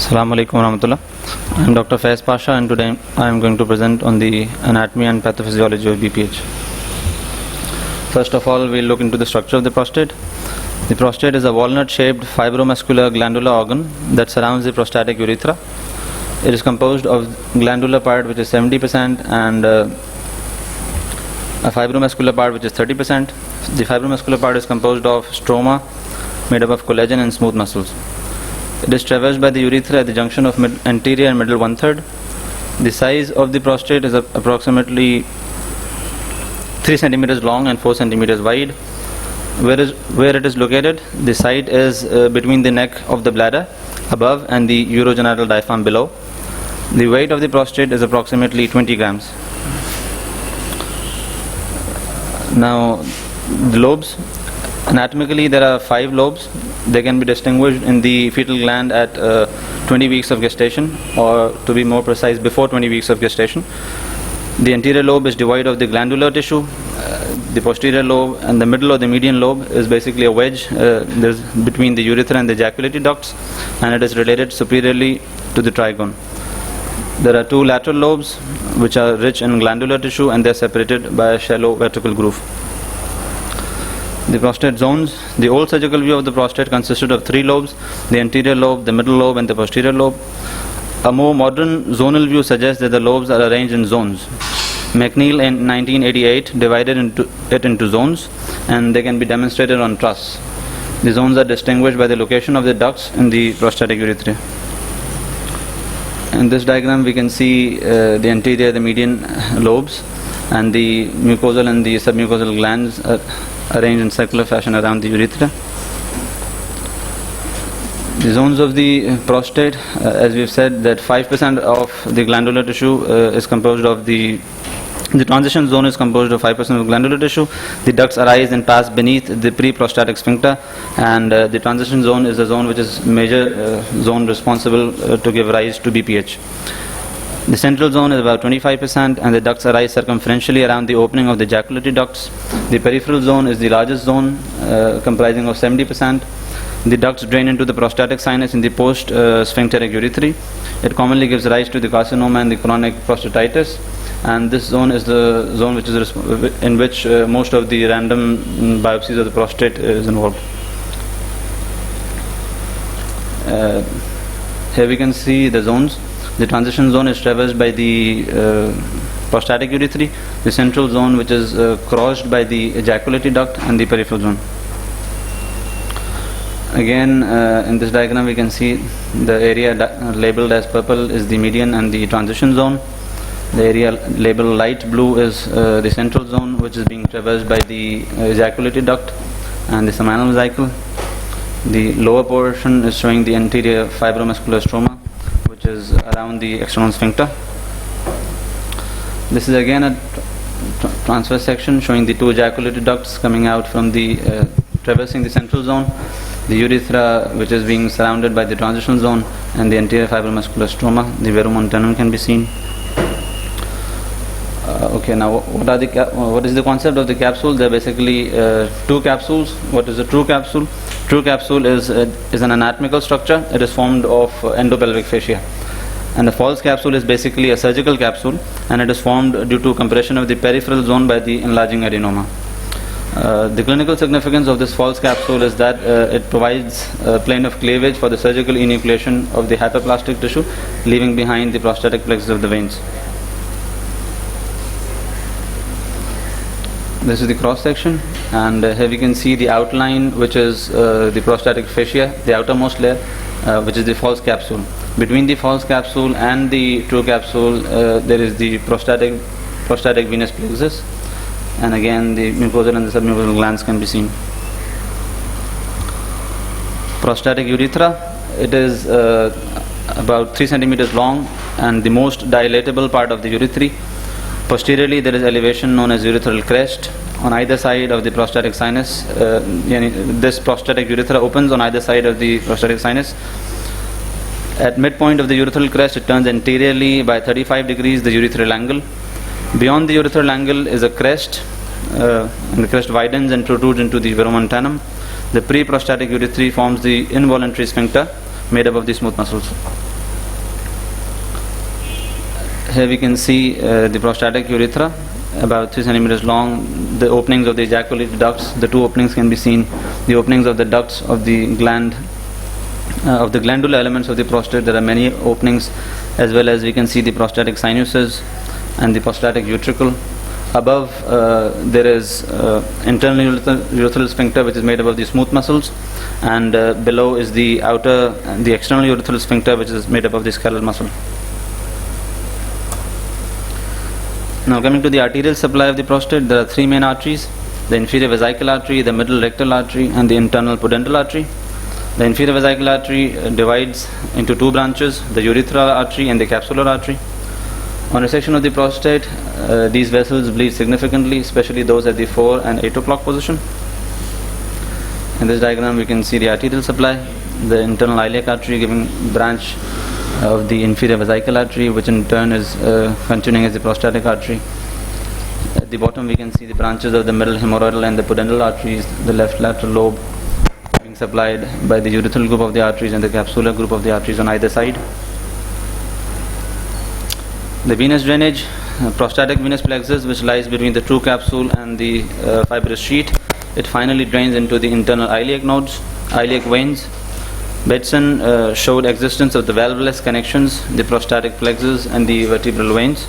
Assalamu alaikum warahmatullah. I am Dr. Faiz Pasha, and today I am going to present on the anatomy and pathophysiology of BPH. First of all, we will look into the structure of the prostate. The prostate is a walnut-shaped fibromuscular glandular organ that surrounds the prostatic urethra. It is composed of glandular part, which is 70%, and a fibromuscular part, which is 30%. The fibromuscular part is composed of stroma made up of collagen and smooth muscles. It is traversed by the urethra at the junction of anterior and middle 1/3. The size of the prostate is approximately 3 centimeters long and 4 centimeters wide. Where it is located, the site is between the neck of the bladder above and the urogenital diaphragm below. The weight of the prostate is approximately 20 grams. Now, the lobes. Anatomically, there are 5 lobes. They can be distinguished in the fetal gland at 20 weeks of gestation, or to be more precise, before 20 weeks of gestation. The anterior lobe is devoid of the glandular tissue. The posterior lobe and the middle or the median lobe is basically a wedge between the urethra and the ejaculatory ducts, and it is related superiorly to the trigone. There are 2 lateral lobes which are rich in glandular tissue, and they are separated by a shallow vertical groove. The prostate zones. The old surgical view of the prostate consisted of 3 lobes: the anterior lobe, the middle lobe, and the posterior lobe. A more modern zonal view suggests that the lobes are arranged in zones. McNeil in 1988 divided it into zones, and they can be demonstrated on truss. The zones are distinguished by the location of the ducts in the prostatic urethra. In this diagram, we can see the anterior, the median lobes, and the mucosal and the submucosal glands are arranged in circular fashion around the urethra. The zones of the prostate, as we have said, that 5% of the glandular tissue is composed of the transition zone is composed of 5% of glandular tissue. The ducts arise and pass beneath the pre-prostatic sphincter, and the transition zone is the zone which is major zone responsible to give rise to BPH. The central zone is about 25%, and the ducts arise circumferentially around the opening of the ejaculatory ducts. The peripheral zone is the largest zone, comprising of 70%. The ducts drain into the prostatic sinus in the post-sphincteric urethra. It commonly gives rise to the carcinoma and the chronic prostatitis, and this zone is the zone which is in which most of the random biopsies of the prostate is involved. Here we can see the zones. The transition zone is traversed by the prostatic urethra, the central zone which is crossed by the ejaculatory duct, and the peripheral zone. Again, in this diagram we can see the area labeled as purple is the median and the transition zone. The area labeled light blue is the central zone, which is being traversed by the ejaculatory duct and the seminal vesicle. The lower portion is showing the anterior fibromuscular stroma, which is around the external sphincter. This is again a transverse section showing the 2 ejaculatory ducts coming out from the traversing the central zone, the urethra which is being surrounded by the transition zone, and the anterior fibromuscular stroma. The verumontanum can be seen. Okay, now what is the concept of the capsule? There are basically 2 capsules. What is a true capsule? True capsule is an anatomical structure. It is formed of endopelvic fascia. And the false capsule is basically a surgical capsule, and it is formed due to compression of the peripheral zone by the enlarging adenoma. The clinical significance of this false capsule is that it provides a plane of cleavage for the surgical enucleation of the hyperplastic tissue, leaving behind the prostatic plexus of the veins. This is the cross section, and here we can see the outline, which is the prostatic fascia, the outermost layer, which is the false capsule. Between the false capsule and the true capsule, there is the prostatic venous plexus, and again the mucosal and the submucosal glands can be seen. Prostatic urethra, it is about 3 centimeters long and the most dilatable part of the urethra. Posteriorly, there is elevation known as urethral crest on either side of the prostatic sinus. This prostatic urethra opens on either side of the prostatic sinus. At midpoint of the urethral crest, it turns anteriorly by 35 degrees the urethral angle. Beyond the urethral angle is a crest, and the crest widens and protrudes into the verumontanum. The pre-prostatic urethra forms the involuntary sphincter made up of the smooth muscles. Here we can see the prostatic urethra, about 3 centimeters long. The openings of the ejaculatory ducts, the two openings can be seen. The openings of the ducts of the gland, of the glandular elements of the prostate, there are many openings, as well as we can see the prostatic sinuses and the prostatic utricle. Above there is internal urethral sphincter, which is made up of the smooth muscles, and below is the external urethral sphincter, which is made up of the skeletal muscle. Now coming to the arterial supply of the prostate, there are three main arteries: the inferior vesical artery, the middle rectal artery, and the internal pudendal artery. The inferior vesical artery divides into two branches: the urethral artery and the capsular artery. On resection of the prostate, these vessels bleed significantly, especially those at the 4 and 8 o'clock position. In this diagram we can see the arterial supply, the internal iliac artery giving branch of the inferior vesical artery, which in turn is continuing as the prostatic artery. At the bottom we can see the branches of the middle hemorrhoidal and the pudendal arteries, the left lateral lobe being supplied by the urethral group of the arteries and the capsular group of the arteries on either side. The venous drainage, prostatic venous plexus, which lies between the true capsule and the fibrous sheet, it finally drains into the internal iliac nodes, iliac veins. Bedson showed existence of the valvulus connections, the prostatic plexus and the vertebral veins.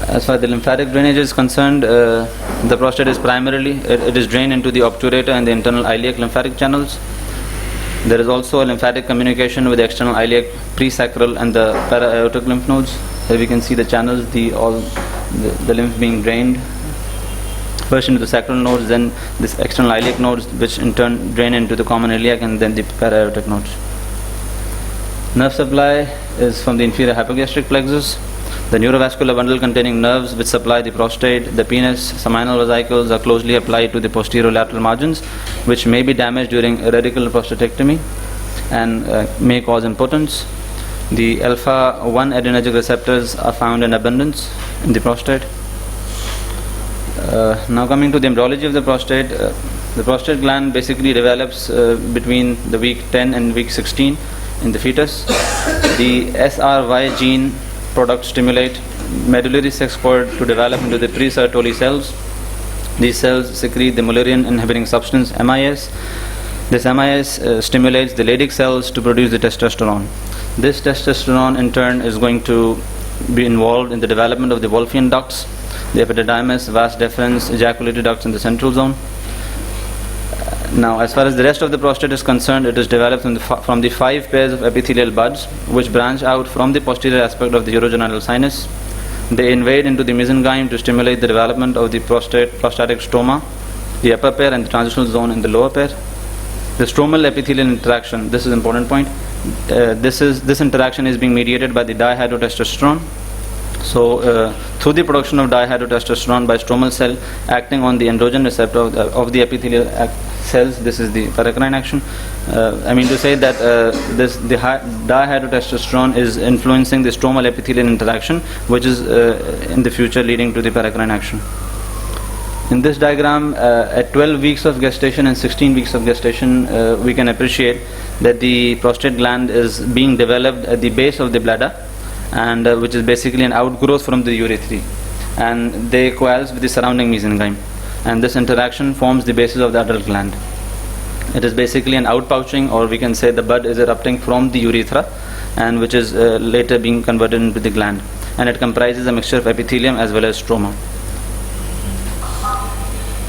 As far as the lymphatic drainage is concerned, the prostate is primarily, it is drained into the obturator and the internal iliac lymphatic channels. There is also a lymphatic communication with the external iliac presacral and the para-aortic lymph nodes. Here we can see the channels, the lymph being drained first into the sacral nodes, then this external iliac nodes, which in turn drain into the common iliac, and then the para-aortic nodes. Nerve supply is from the inferior hypogastric plexus. The neurovascular bundle containing nerves which supply the prostate, the penis, seminal vesicles are closely applied to the posterior lateral margins, which may be damaged during radical prostatectomy and may cause impotence. The alpha-1 adrenergic receptors are found in abundance in the prostate. Now coming to the embryology of the prostate gland basically develops between the week 10 and week 16 in the fetus. The SRY gene products stimulate medullary sex cord to develop into the pre-Sertoli cells. These cells secrete the Mullerian inhibiting substance MIS. This MIS stimulates the Leydig cells to produce the testosterone. This testosterone in turn is going to be involved in the development of the Wolffian ducts, the epididymis, vas deferens, ejaculatory ducts in the central zone. Now, as far as the rest of the prostate is concerned, it is developed from the 5 pairs of epithelial buds which branch out from the posterior aspect of the urogenital sinus. They invade into the mesenchyme to stimulate the development of the prostatic stroma, the upper pair, and the transitional zone in the lower pair. The stromal epithelial interaction, this is an important point. This interaction is being mediated by the dihydrotestosterone. So, through the production of dihydrotestosterone by stromal cell acting on the androgen receptor of the epithelial cells, this is the paracrine action. I mean to say that the dihydrotestosterone is influencing the stromal epithelial interaction, which is in the future leading to the paracrine action. In this diagram, at 12 weeks of gestation and 16 weeks of gestation, we can appreciate that the prostate gland is being developed at the base of the bladder, and which is basically an outgrowth from the urethra, and they coalesce with the surrounding mesenchyme, and this interaction forms the basis of the adult gland. It is basically an outpouching, or we can say the bud is erupting from the urethra, and which is later being converted into the gland, and it comprises a mixture of epithelium as well as stroma.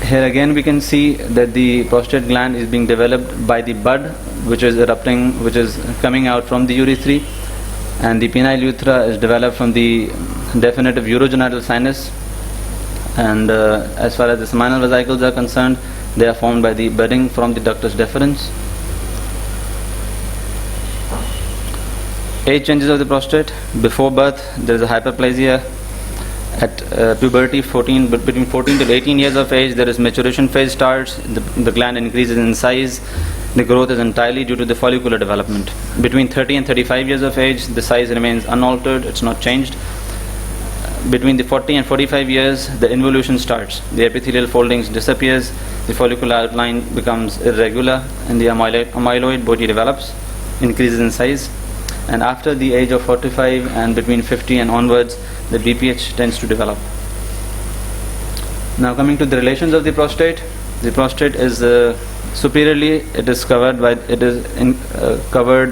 Here again we can see that the prostate gland is being developed by the bud which is erupting, which is coming out from the urethra, and the penile urethra is developed from the definitive urogenital sinus, and as far as the seminal vesicles are concerned, they are formed by the budding from the ductus deferens. Age changes of the prostate. Before birth there is a hyperplasia. At puberty, between 14 to 18 years of age, there is maturation phase starts, the gland increases in size. The growth is entirely due to the follicular development. Between 30 and 35 years of age, the size remains unaltered, it's not changed. Between the 40 and 45 years, the involution starts. The epithelial foldings disappears, the follicular outline becomes irregular, and the amyloid body develops, increases in size. and after the age of 45 and between 50 and onwards, the BPH tends to develop. Now coming to the relations of the prostate is superiorly it is covered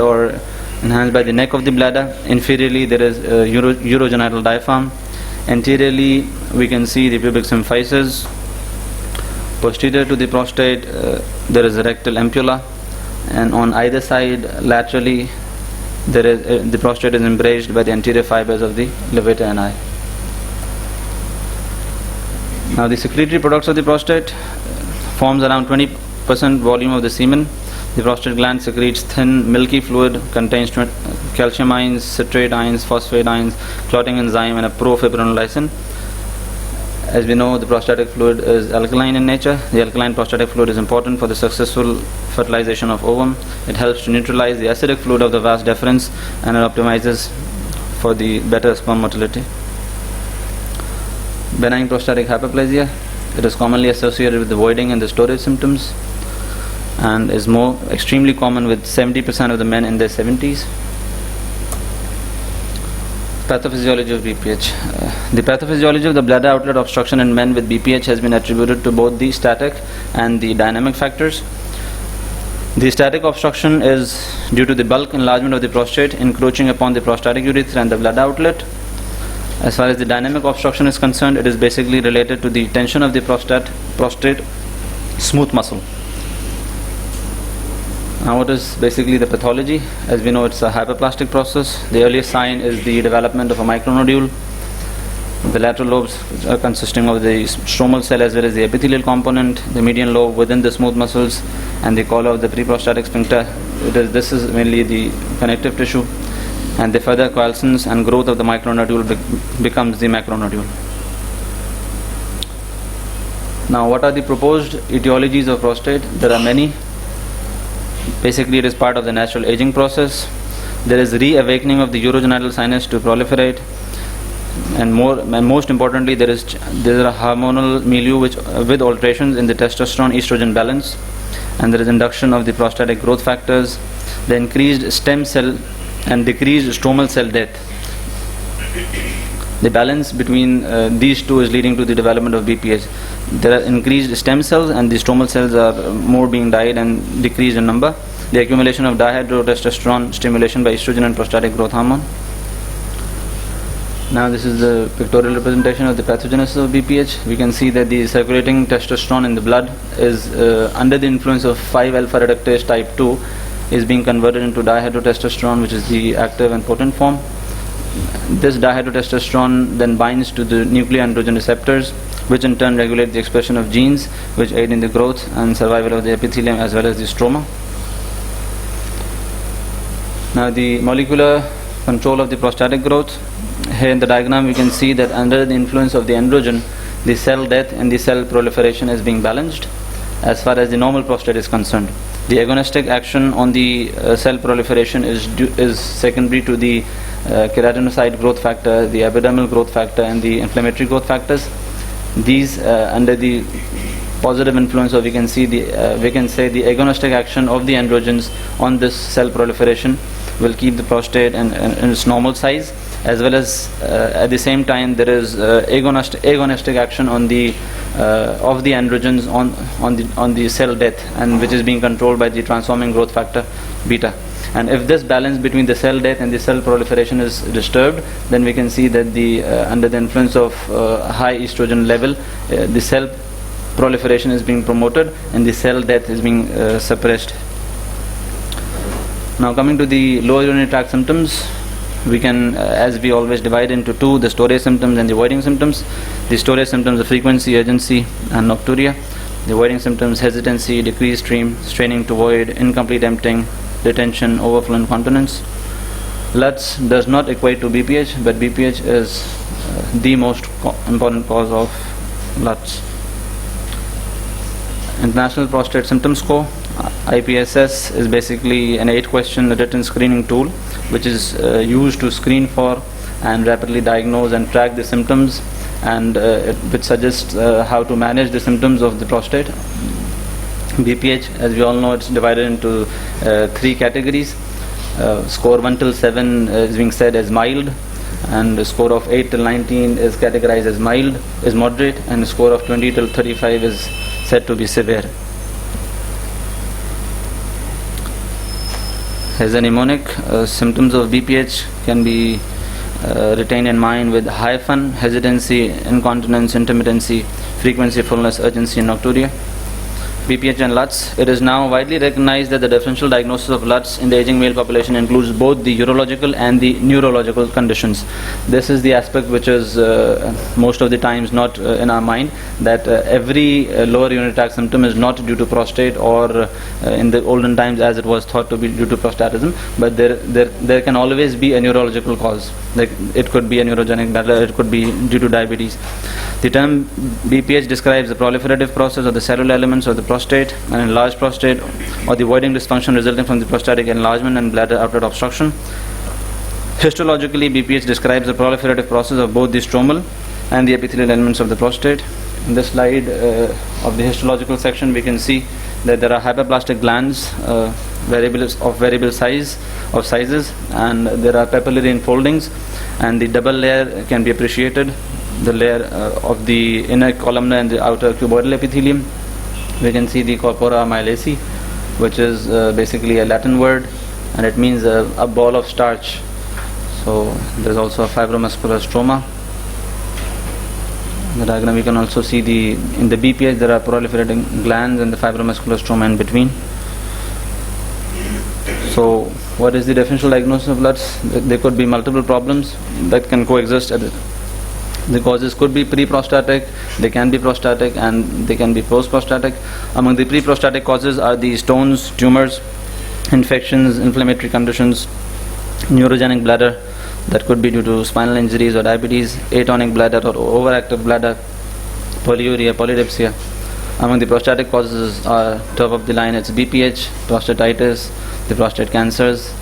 or enhanced by the neck of the bladder. Inferiorly there is urogenital diaphragm. Anteriorly we can see the pubic symphysis. Posterior to the prostate there is a rectal ampulla, and on either side laterally there is the prostate is embraced by the anterior fibers of the levator ani. Now the secretory products of the prostate forms around 20% volume of the semen. The prostate gland secretes thin milky fluid, contains calcium ions, citrate ions, phosphate ions, clotting enzyme and a profibrinolysin. As we know, the prostatic fluid is alkaline in nature. The alkaline prostatic fluid is important for the successful fertilization of ovum. It helps to neutralize the acidic fluid of the vas deferens and it optimizes for the better sperm motility. Benign prostatic hyperplasia. It is commonly associated with the voiding and the storage symptoms, and is extremely common with 70% of the men in their 70s. Pathophysiology of BPH. The pathophysiology of the bladder outlet obstruction in men with BPH has been attributed to both the static and the dynamic factors. The static obstruction is due to the bulk enlargement of the prostate encroaching upon the prostatic urethra and the bladder outlet. As far as the dynamic obstruction is concerned, it is basically related to the tension of the prostate smooth muscle. Now what is basically the pathology? As we know, it's a hyperplastic process. The earliest sign is the development of a micronodule. The lateral lobes are consisting of the stromal cell as well as the epithelial component, the median lobe within the smooth muscles, and the collar of the preprostatic sphincter. This is mainly the connective tissue, and the further coalescence and growth of the micronodule becomes the macronodule. Now what are the proposed etiologies of prostate? There are many. Basically, it is part of the natural aging process. There is reawakening of the urogenital sinus to proliferate, and most importantly, there is a hormonal milieu with alterations in the testosterone-estrogen balance, and there is induction of the prostatic growth factors, the increased stem cell and decreased stromal cell death. The balance between these two is leading to the development of BPH. There are increased stem cells and the stromal cells are more being died and decreased in number. The accumulation of dihydrotestosterone stimulation by estrogen and prostatic growth hormone. Now this is the pictorial representation of the pathogenesis of BPH. We can see that the circulating testosterone in the blood is under the influence of 5-alpha reductase type 2 is being converted into dihydrotestosterone, which is the active and potent form. This dihydrotestosterone then binds to the nuclear androgen receptors, which in turn regulate the expression of genes which aid in the growth and survival of the epithelium as well as the stroma. Now the molecular control of the prostatic growth. Here in the diagram we can see that under the influence of the androgen, the cell death and the cell proliferation is being balanced as far as the normal prostate is concerned. The agonistic action on the cell proliferation is secondary to the keratinocyte growth factor, the epidermal growth factor and the inflammatory growth factors. These under the positive influence, or we can say the agonistic action of the androgens on this cell proliferation will keep the prostate in its normal size, as well as at the same time there is agonistic action on the of the androgens on the cell death, and which is being controlled by the transforming growth factor beta. And if this balance between the cell death and the cell proliferation is disturbed, then we can see that under the influence of high estrogen level, the cell proliferation is being promoted and the cell death is being suppressed. Now coming to the lower urinary tract symptoms, we can, as we always divide into two, the storage symptoms and the voiding symptoms. The storage symptoms are frequency, urgency and nocturia. The voiding symptoms: hesitancy, decreased stream, straining to void, incomplete emptying, retention, overflow, incontinence. LUTS does not equate to BPH, but BPH is the most important cause of LUTS. International Prostate Symptom Score, IPSS, is basically an 8-question written screening tool which is used to screen for and rapidly diagnose and track the symptoms, and which suggests how to manage the symptoms of the prostate. BPH, as we all know, it's divided into 3 categories. Score 1 till 7 is being said as mild, and the score of 8 till 19 is categorized as mild, is moderate, and the score of 20 till 35 is said to be severe. As a mnemonic, symptoms of BPH can be retained in mind with hyphen, hesitancy, incontinence, intermittency, frequency, fullness, urgency, and nocturia. BPH and LUTS. It is now widely recognized that the differential diagnosis of LUTS in the aging male population includes both the urological and the neurological conditions. This is the aspect which is most of the times not in our mind, that every lower urinary tract symptom is not due to prostate, or in the olden times as it was thought to be due to prostatism, but there can always be a neurological cause. Like it could be a neurogenic bladder, it could be due to diabetes. The term BPH describes the proliferative process of the cellular elements of the prostate, an enlarged prostate, or the voiding dysfunction resulting from the prostatic enlargement and bladder outlet obstruction. Histologically, BPH describes the proliferative process of both the stromal and the epithelial elements of the prostate. In this slide of the histological section, we can see that there are hyperplastic glands, variable sizes, and there are papillary enfoldings, and the double layer can be appreciated. The layer of the inner columnar and the outer cuboidal epithelium. We can see the corpora myelacea, which is basically a Latin word, and it means a ball of starch. So there is also a fibromuscular stroma. In the diagram we can also see in the BPH there are proliferating glands and the fibromuscular stroma in between. So what is the differential diagnosis of LUTS? There could be multiple problems that can coexist. The causes could be pre-prostatic, they can be prostatic, and they can be post-prostatic. Among the pre-prostatic causes are the stones, tumors, infections, inflammatory conditions, neurogenic bladder, that could be due to spinal injuries or diabetes, atonic bladder or overactive bladder, polyuria, polydipsia. Among the prostatic causes are top of the line, it's BPH, prostatitis, the prostate cancers.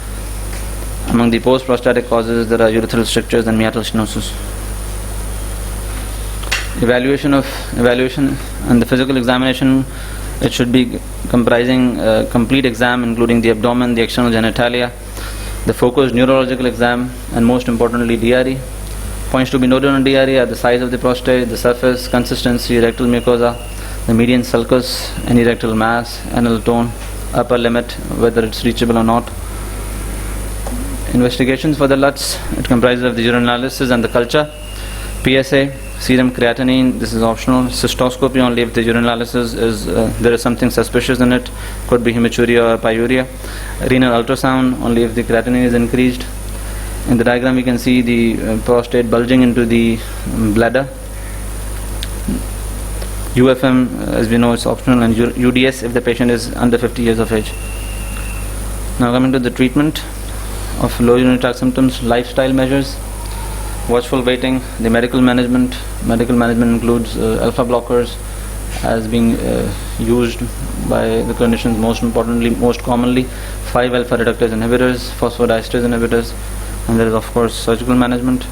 Among the post-prostatic causes there are urethral strictures and meatal stenosis. Evaluation and the physical examination, it should be comprising a complete exam including the abdomen, the external genitalia, the focused neurological exam, and most importantly DRE. Points to be noted on DRE are the size of the prostate, the surface, consistency, rectal mucosa, the median sulcus, any rectal mass, anal tone, upper limit, whether it's reachable or not. Investigations for the LUTS, it comprises of the urinalysis and the culture, PSA, serum creatinine, this is optional, cystoscopy only if the urinalysis is there is something suspicious in it, could be hematuria or pyuria. Renal ultrasound only if the creatinine is increased. In the diagram we can see the prostate bulging into the bladder. UFM, as we know, is optional, and UDS if the patient is under 50 years of age. Now coming to the treatment of low urinary tract symptoms, lifestyle measures, watchful waiting, the medical management. Medical management includes alpha blockers as being used by the clinicians most commonly, 5-alpha reductase inhibitors, phosphodiesterase inhibitors, and there is of course surgical management.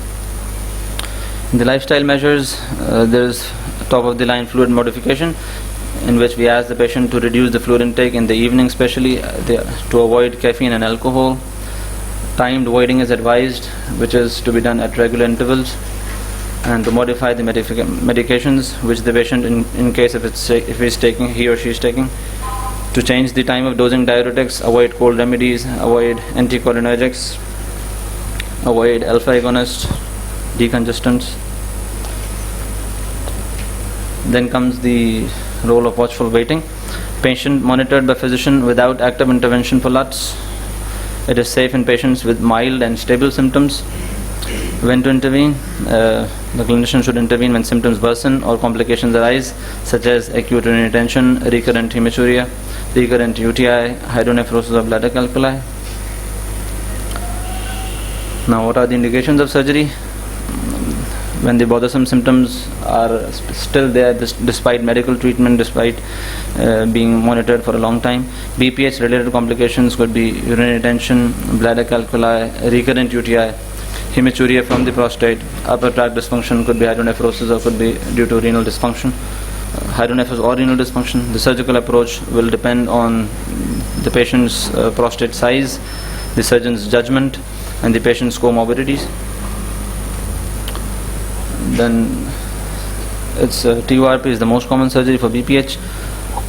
In the lifestyle measures, there is top of the line fluid modification, in which we ask the patient to reduce the fluid intake in the evening, especially to avoid caffeine and alcohol. Timed voiding is advised, which is to be done at regular intervals, and to modify the medications which the patient, in case if he or she is taking, to change the time of dosing diuretics, avoid cold remedies, avoid anticholinergics, avoid alpha agonists, decongestants. Then comes the role of watchful waiting. Patient monitored by physician without active intervention for LUTS. It is safe in patients with mild and stable symptoms. When to intervene? The clinician should intervene when symptoms worsen or complications arise, such as acute urinary retention, recurrent hematuria, recurrent UTI, hydronephrosis of bladder calculi. Now, what are the indications of surgery? When the bothersome symptoms are still there despite medical treatment, despite being monitored for a long time. BPH related complications could be urinary retention, bladder calculi, recurrent UTI, hematuria from the prostate, upper tract dysfunction, could be hydronephrosis or could be due to renal dysfunction. Hydronephrosis or renal dysfunction. The surgical approach will depend on the patient's prostate size, the surgeon's judgment and the patient's comorbidities. Then it's TURP is the most common surgery for BPH,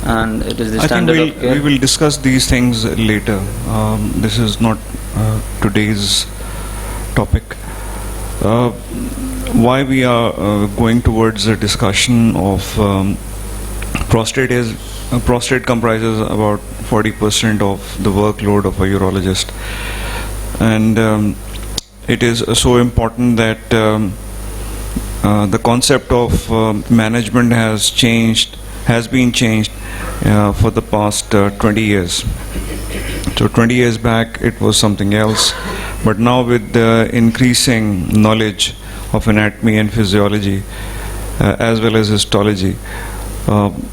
and it is the standard of care. We will discuss these things later. This is not today's topic. Why we are going towards a discussion of prostate is prostate comprises about 40% of the workload of a urologist, and it is so important that the concept of management has been changed for the past 20 years. So 20 years back it was something else, but now with the increasing knowledge of anatomy and physiology as well as histology,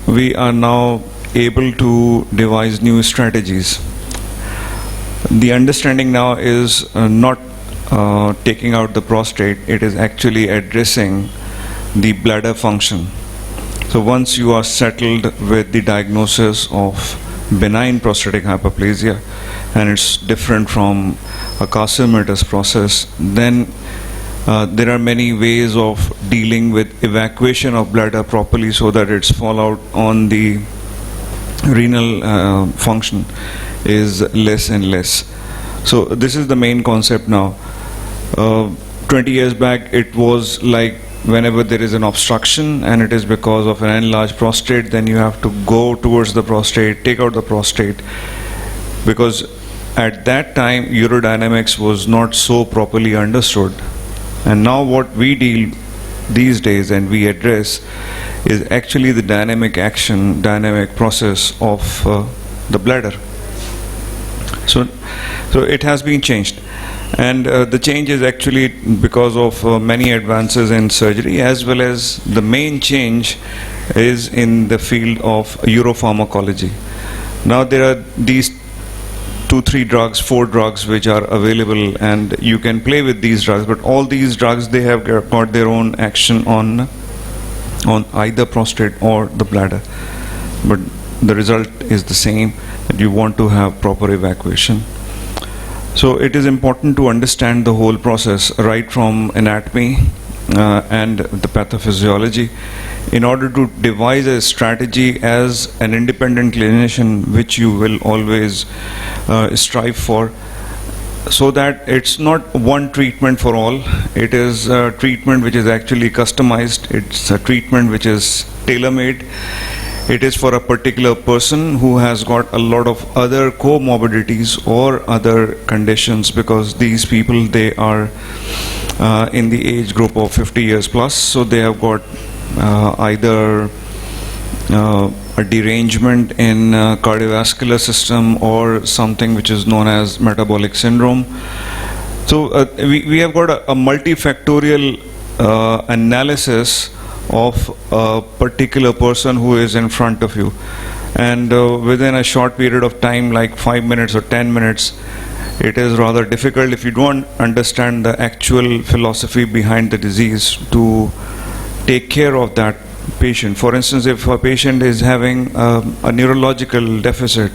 we are now able to devise new strategies. The understanding now is not taking out the prostate, it is actually addressing the bladder function. So once you are settled with the diagnosis of benign prostatic hyperplasia, and it's different from a carcinomatous process, then there are many ways of dealing with evacuation of bladder properly so that its fallout on the renal function is less and less. So this is the main concept now. 20 years back it was like whenever there is an obstruction and it is because of an enlarged prostate, then you have to go towards the prostate, take out the prostate, because at that time urodynamics was not so properly understood. And now what we deal these days and we address is actually the dynamic action, dynamic process of the bladder. So it has been changed, and the change is actually because of many advances in surgery, as well as the main change is in the field of uropharmacology. Now there are these 2-3 drugs, 4 drugs which are available, and you can play with these drugs, but all these drugs, they have got their own action on either prostate or the bladder, but the result is the same, that you want to have proper evacuation. So it is important to understand the whole process right from anatomy and the pathophysiology in order to devise a strategy as an independent clinician, which you will always strive for, so that it's not one treatment for all. It is a treatment which is actually customized. It's a treatment which is tailor-made. It is for a particular person who has got a lot of other comorbidities or other conditions, because these people, they are in the age group of 50 years plus, so they have got either a derangement in cardiovascular system or something which is known as metabolic syndrome. So we have got a multifactorial analysis of a particular person who is in front of you, and within a short period of time, like 5 minutes or 10 minutes, it is rather difficult if you don't understand the actual philosophy behind the disease to take care of that patient. For instance, if a patient is having a neurological deficit,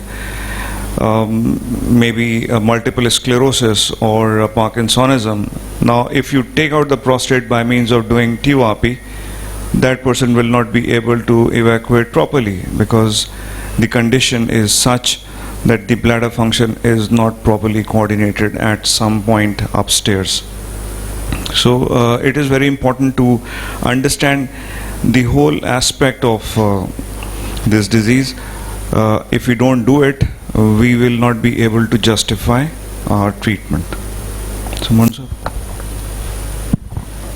maybe a multiple sclerosis or a Parkinsonism, now if you take out the prostate by means of doing TURP, that person will not be able to evacuate properly, because the condition is such that the bladder function is not properly coordinated at some point upstairs. So it is very important to understand the whole aspect of this disease. If we don't do it, we will not be able to justify our treatment. So